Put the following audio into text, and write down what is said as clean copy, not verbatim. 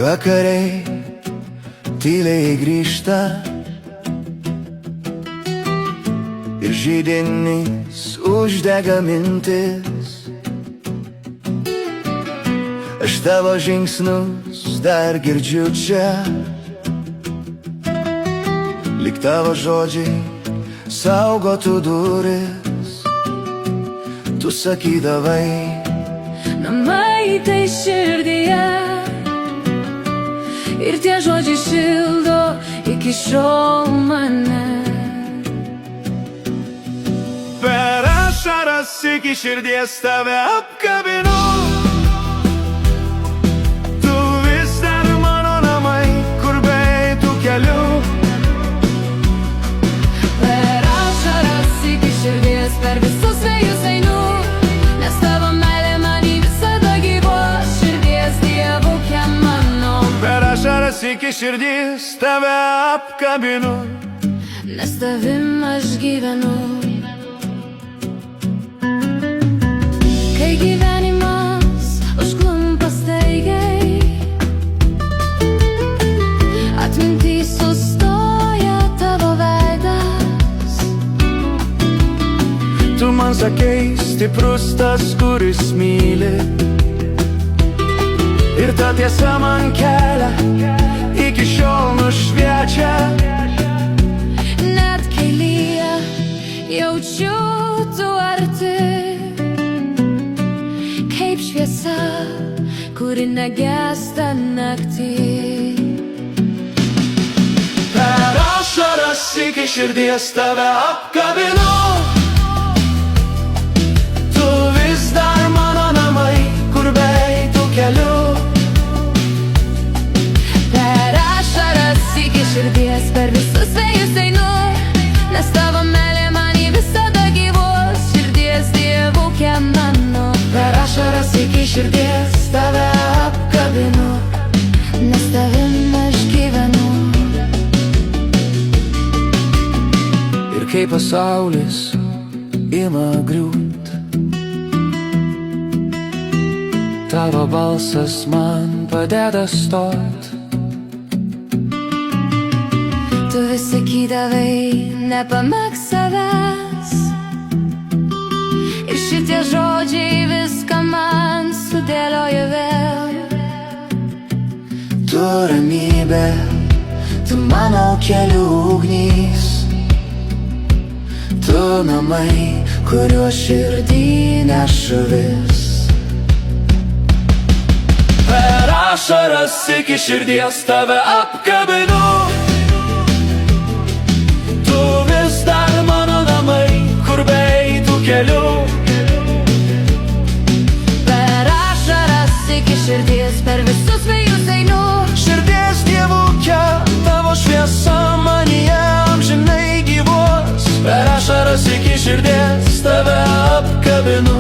vakariai tyliai grįžta ir židinys uždega mintis. Aš tavo žingsnius dar girdžiu čia, lyg tavo žodžiai saugotų duris. Tu sakydavai, namai tai širdyje, ir tie žodžiai šildo iki šiol mane. per ašaras iki širdies tave apkabinu. Tu vis dar mano namai, kur beeitų keliu. Per ašaras iki širdies, per visus vėjus einu, nes tavo meilė many visada gyvos, širdies dievukė mano. Per ašaras iki širdies tave apkabinu, nes tavim aš gyvenu. Kai gyvenimas užklumpa staigiai, atminty sustoja tavo veidas. tu man sakei, stiprus tas, kuris myli. Ir ta tiesa man kelia iki šiol nušviečia. Net kai lyja, jaučiu tu arti, kaip šviesa, kuri negesta naktį. Per ašaras iki širdies tave apkabinu. Tu vis dar mano namai, kur beeitų keliu. Per ašaras iki širdies, per visus vėjus einu, nes tavo meilė many visada gyvos, širdies dievukė mano. Per ašaras iki širdies tave apkabinu, nes tavim aš gyvenu. ir kai pasaulis ima griūt, tavo balsas man padeda stot. Tu vis sakydavai, nepamek savęs, ir šitie žodžiai viską man sudėlioja vėl. Tu ramybė, tu mano kelių ugnys, tu namai, kuriuo širdį nešu vis. Per ašaras iki širdies tave apkabinu. Tu vis dar mano namai, kur beeitų keliu. Per ašaras iki širdies, per visus vėjus einu, Širdies dievukė, tavo šviesa manyje amžinai gyvos. Per ašaras iki širdies tave apkabinu,